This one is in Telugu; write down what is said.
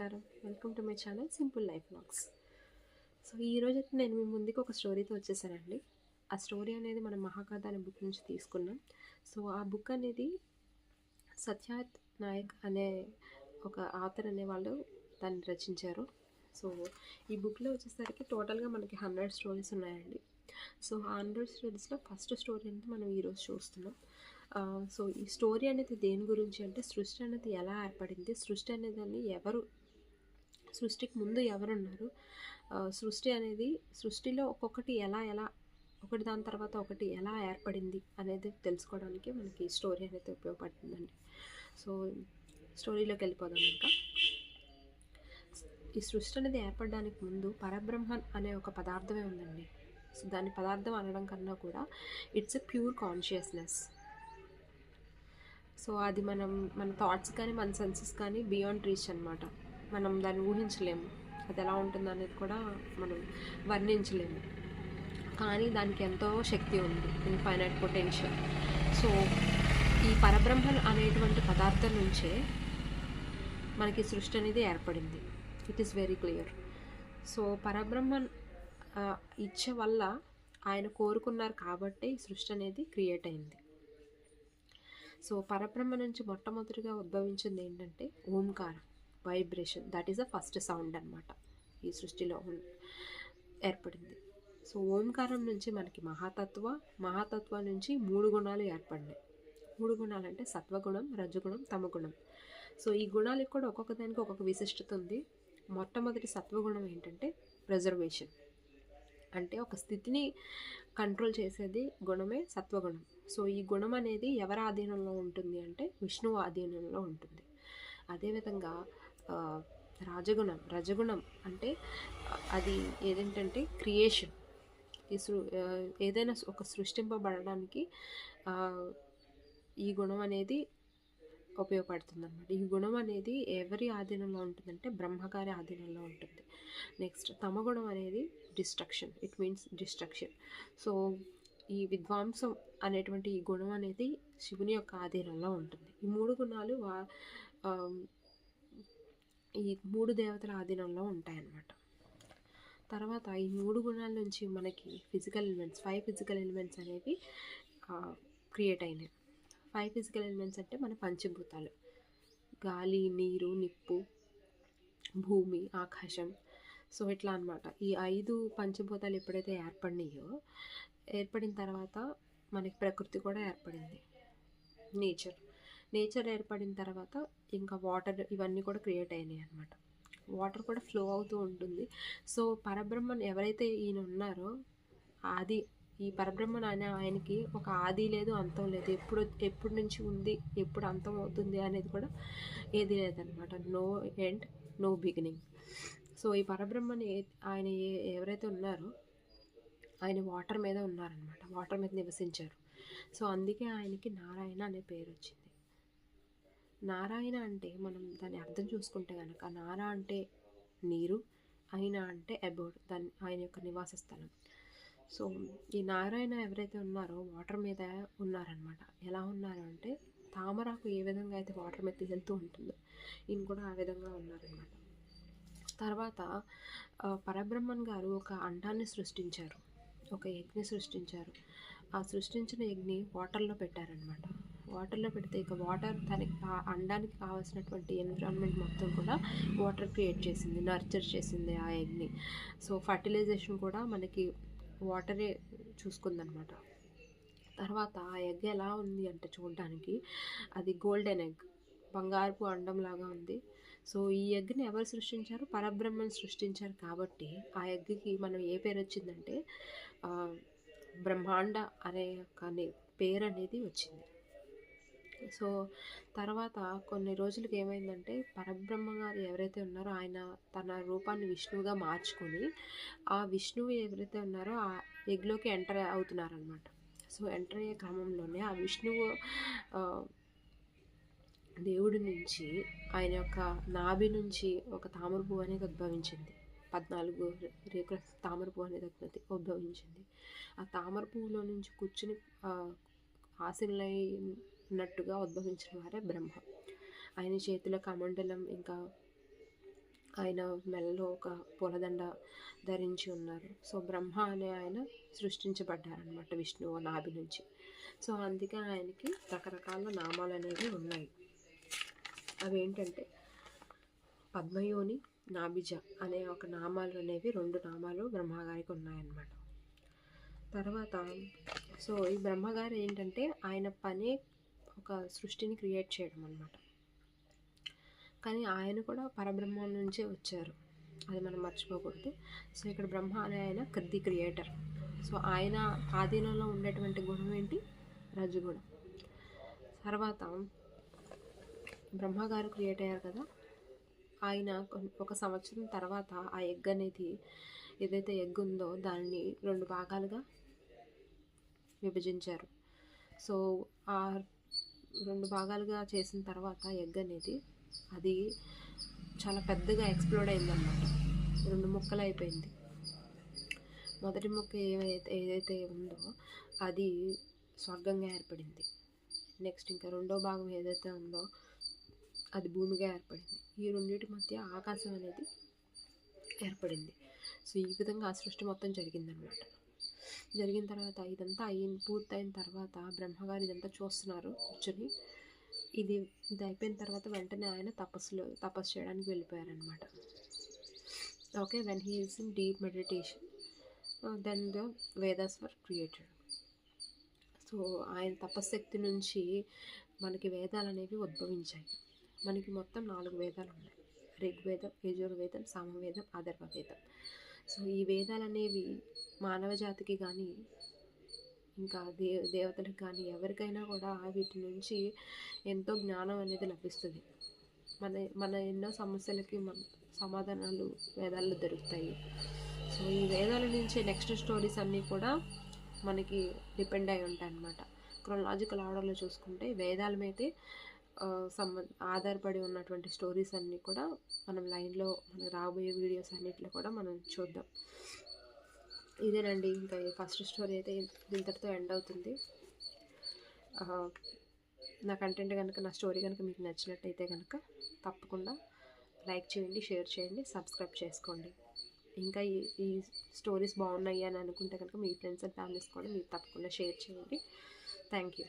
నమస్కారం. Welcome to my channel simple life vlogs. So ఈరోజైతే నేను మీ ముందుకు ఒక స్టోరీతో వచ్చేసానండి. ఆ స్టోరీ అనేది మనం మహాకథ అనే బుక్ నుంచి తీసుకున్నాం. సో ఆ బుక్ అనేది సత్యాత్ నాయక్ అనే ఒక ఆథర్ అనేవాళ్ళు దాన్ని రచించారు. సో ఈ బుక్లో వచ్చేసరికి టోటల్గా మనకి 100 స్టోరీస్ ఉన్నాయండి. సో ఆ 100 స్టోరీస్లో ఫస్ట్ స్టోరీ అనేది మనం ఈరోజు చూస్తున్నాం. సో ఈ స్టోరీ అనేది దేని గురించి అంటే సృష్టి అనేది ఎలా ఏర్పడింది, సృష్టి అనేదాన్ని ఎవరు, సృష్టికి ముందు ఎవరున్నారు, సృష్టిలో ఒక్కొక్కటి ఎలా ఎలా ఒకటి దాని తర్వాత ఒకటి ఎలా ఏర్పడింది అనేది తెలుసుకోవడానికి మనకి ఈ స్టోరీ అనేది ఉపయోగపడుతుందండి. సో స్టోరీలోకి వెళ్ళిపోదాం. ఇంకా ఈ సృష్టి అనేది ఏర్పడడానికి ముందు పరబ్రహ్మన్ అనే ఒక పదార్థమే ఉందండి. సో దాన్ని పదార్థం అనడం కన్నా కూడా it's a pure consciousness. So అది మన థాట్స్ కానీ మన సెన్సెస్ కానీ బియాండ్ రీచ్ అనమాట. మనం దాన్ని ఊహించలేము, అది ఎలా ఉంటుంది అనేది కూడా మనం వర్ణించలేము. కానీ దానికి ఎంతో శక్తి ఉంది, ఇన్ఫైనైట్ పొటెన్షియల్. సో ఈ పరబ్రహ్మన్ అనేటువంటి పదార్థం నుంచే మనకి సృష్టి అనేది ఏర్పడింది. It is very clear. So పరబ్రహ్మన్ ఇచ్చ వల్ల ఆయన కోరుకున్నారు కాబట్టి సృష్టి అనేది క్రియేట్ అయింది. సో పరబ్రహ్మ నుంచి మొట్టమొదటిగా ఉద్భవించింది ఏంటంటే ఓంకారం, vibration. That is the first sound అనమాట ఈ సృష్టిలో ఏర్పడింది. సో ఓంకారం నుంచి మనకి మహాతత్వ నుంచి 3 గుణాలు ఏర్పడినాయి. 3 గుణాలు అంటే సత్వగుణం, రజగుణం, తమగుణం. సో ఈ గుణాలకు కూడా ఒక్కొక్క దానికి ఒక్కొక్క విశిష్టత ఉంది. మొట్టమొదటి సత్వగుణం ఏంటంటే ప్రిజర్వేషన్, అంటే ఒక స్థితిని కంట్రోల్ చేసేది గుణమే సత్వగుణం. సో ఈ గుణం అనేది ఎవరి ఆధీనంలో ఉంటుంది అంటే విష్ణువు ఆధీనంలో ఉంటుంది. అదేవిధంగా రజగుణం అంటే అది ఏదేంటంటే క్రియేషన్. ఏదైనా ఒక సృష్టింపబడడానికి ఈ గుణం అనేది ఉపయోగపడుతుంది అనమాట. ఈ గుణం అనేది ఎవరి ఆధీనంలో ఉంటుందంటే బ్రహ్మగారి ఆధీనంలో ఉంటుంది. నెక్స్ట్ తమగుణం అనేది destruction, it means destruction. So ఈ విద్వాంసం అనేటువంటి ఈ గుణం అనేది శివుని యొక్క ఆధీనంలో ఉంటుంది. ఈ 3 గుణాలు ఈ 3 దేవతల ఆధీనంలో ఉంటాయన్నమాట. తర్వాత ఈ 3 గుణాల నుంచి మనకి ఫిజికల్ ఎలిమెంట్స్, 5 ఫిజికల్ ఎలిమెంట్స్ అనేవి క్రియేట్ అయినాయి. 5 ఫిజికల్ ఎలిమెంట్స్ అంటే మన పంచభూతాలు: గాలి, నీరు, నిప్పు, భూమి, ఆకాశం. సో ఇట్లా అనమాట. ఈ 5 పంచభూతాలు ఎప్పుడైతే ఏర్పడిన తర్వాత మనకి ప్రకృతి కూడా ఏర్పడింది, నేచర్ ఏర్పడిన తర్వాత ఇంకా వాటర్, ఇవన్నీ కూడా క్రియేట్ అయినాయి అనమాట. వాటర్ కూడా ఫ్లో అవుతూ ఉంటుంది. సో పరబ్రహ్మన్ ఎవరైతే ఈయన ఉన్నారో ఈ పరబ్రహ్మన్ అనే ఆయనకి ఒక ఆది లేదు, అంతం లేదు. ఎప్పుడు నుంచి ఉంది, ఎప్పుడు అంతం అవుతుంది అనేది కూడా ఏది లేదనమాట. No end, no beginning. So ఈ పరబ్రహ్మన్ ఆయన ఎవరైతే ఉన్నారో ఆయన వాటర్ మీద ఉన్నారనమాట, వాటర్ మీద నివసించారు. సో అందుకే ఆయనకి నారాయణ అనే పేరు వచ్చింది. నారాయణ అంటే మనం దాన్ని అర్థం చూసుకుంటే కనుక, నారా అంటే నీరు, ఆయన అంటే అబౌడ్, ఆయన యొక్క నివాస స్థలం. సో ఈ నారాయణ ఎవరైతే ఉన్నారో వాటర్ మీద ఉన్నారనమాట. ఎలా ఉన్నారు అంటే తామరాకు ఏ విధంగా అయితే వాటర్ మీద తేలుతూ ఉంటుందో ఈయన కూడా ఆ విధంగా ఉన్నారనమాట. తర్వాత పరబ్రహ్మన్ గారు ఒక అండాన్ని సృష్టించారు, ఒక యజ్ఞ సృష్టించారు. ఆ సృష్టించిన యజ్ఞి వాటర్లో పెట్టారనమాట. వాటర్లో పెడితే ఇక వాటర్ తనకి అండానికి కావాల్సినటువంటి ఎన్విరాన్మెంట్ మొత్తం కూడా వాటర్ క్రియేట్ చేసింది, నర్చర్ చేసింది ఆ యజ్ఞి. సో ఫర్టిలైజేషన్ కూడా మనకి వాటరే చూసుకుందనమాట. తర్వాత ఆ ఎగ్ ఎలా ఉంది అంటే చూడడానికి అది గోల్డెన్ ఎగ్, బంగారపు అండంలాగా ఉంది. సో ఈ ఎగ్ని ఎవరు సృష్టించారు? పరబ్రహ్మను సృష్టించారు. కాబట్టి ఆ ఎగ్కి మనం ఏ పేరు వచ్చిందంటే బ్రహ్మాండ అనే ఒక పేరు అనేది వచ్చింది. సో తర్వాత కొన్ని రోజులకి ఏమైందంటే పరబ్రహ్మ గారు ఎవరైతే ఉన్నారో ఆయన తన రూపాన్ని విష్ణువుగా మార్చుకొని ఆ విష్ణువు ఎవరైతే ఉన్నారో ఆ ఎగ్లోకి ఎంటర్ అవుతున్నారనమాట. సో ఎంటర్ అయ్యే క్రమంలోనే ఆ విష్ణువు దేవుడి నుంచి ఆయన యొక్క నాభి నుంచి ఒక తామర పువ్వు అనేది ఉద్భవించింది. 14 రేకుల తామర పువ్వు అనేది ఉద్భవించింది. ఆ తామర పువ్వులో నుంచి కూర్చుని ఆశీనులైనట్టుగా ఉద్భవించిన వారే బ్రహ్మ. ఆయన చేతిలో కమండలం, ఇంకా ఆయన మెడలో ఒక పూలదండ ధరించి ఉన్నారు. సో బ్రహ్మ అనే ఆయన సృష్టించబడ్డారనమాట విష్ణువు నాభి నుంచి. సో అందుకే ఆయనకి రకరకాల నామాలు అనేవి ఉన్నాయి. అవేంటంటే పద్మయోని, నాభిజ అనే ఒక నామాలు అనేవి 2 నామాలు బ్రహ్మగారికి ఉన్నాయన్నమాట. తర్వాత సో ఈ బ్రహ్మగారు ఏంటంటే ఆయన పనే ఒక సృష్టిని క్రియేట్ చేయడం అన్నమాట. కానీ ఆయన కూడా పరబ్రహ్మం నుంచే వచ్చారు, అది మనం మర్చిపోకూడదు. సో ఇక్కడ బ్రహ్మ అనే ఆయన ది క్రియేటర్. సో ఆయన ఆధీనంలో ఉండేటువంటి గుణం ఏంటి? రజగుణం. తర్వాత బ్రహ్మగారు క్రియేట్ అయ్యారు కదా, ఆయన ఒక సంవత్సరం తర్వాత ఆ ఎగ్ అనేది ఏదైతే ఎగ్ ఉందో దాన్ని 2 భాగాలుగా విభజించారు. సో ఆ 2 భాగాలుగా చేసిన తర్వాత ఎగ్ అనేది అది చాలా పెద్దగా ఎక్స్ప్లోడ్ అయిందన్నమాట. 2 ముక్కలు అయిపోయింది. మొదటి ముక్క ఏదైతే ఉందో అది స్వర్గంగా ఏర్పడింది. నెక్స్ట్ ఇంకా రెండో భాగం ఏదైతే ఉందో అది భూమిగా ఏర్పడింది. ఈ రెండింటి మధ్య ఆకాశం అనేది ఏర్పడింది. సో ఈ విధంగా ఆ సృష్టి మొత్తం జరిగిందనమాట. జరిగిన తర్వాత ఇదంతా పూర్తయిన తర్వాత బ్రహ్మగారు ఇదంతా చూస్తున్నారు కూర్చొని. ఇది అయిపోయిన తర్వాత వెంటనే ఆయన తపస్సు చేయడానికి వెళ్ళిపోయారనమాట. Okay, when he is in deep meditation then the Vedas were created. So ఆయన తపశక్తి నుంచి మనకి వేదాలు అనేవి ఉద్భవించాయి. మనకి మొత్తం 4 వేదాలు ఉన్నాయి: ఋగ్వేదం, యజుర్వేదం, సామవేదం, అథర్వవేదం. సో ఈ వేదాలు అనేవి మానవ జాతికి కానీ ఇంకా దేవతలకు కానీ ఎవరికైనా కూడా వీటి నుంచి ఎంతో జ్ఞానం అనేది లభిస్తుంది. మన ఎన్నో సమస్యలకి సమాధానాలు వేదాల్లో దొరుకుతాయి. సో ఈ వేదాల నుంచి నెక్స్ట్ స్టోరీస్ అన్నీ కూడా మనకి డిపెండ్ అయి ఉంటాయి అన్నమాట. క్రొనాలజికల్ ఆర్డర్లో చూసుకుంటే వేదాల మీదే ఆధారపడి ఉన్నటువంటి స్టోరీస్ అన్నీ కూడా మనం లైన్లో మన రాబోయే వీడియోస్ అన్నింటిలో కూడా మనం చూద్దాం. ఇదేనండి, ఇంకా ఫస్ట్ స్టోరీ అయితే ఇంతటితో ఎండ్ అవుతుంది. నా కంటెంట్ కనుక, నా స్టోరీ కనుక మీకు నచ్చినట్టయితే కనుక తప్పకుండా లైక్ చేయండి, షేర్ చేయండి, సబ్స్క్రైబ్ చేసుకోండి. ఇంకా ఈ స్టోరీస్ బాగున్నాయి అని అనుకుంటే కనుక మీ ఫ్రెండ్స్ అండ్ ఫ్యామిలీస్ కూడా మీరు తప్పకుండా షేర్ చేయండి. Thank you.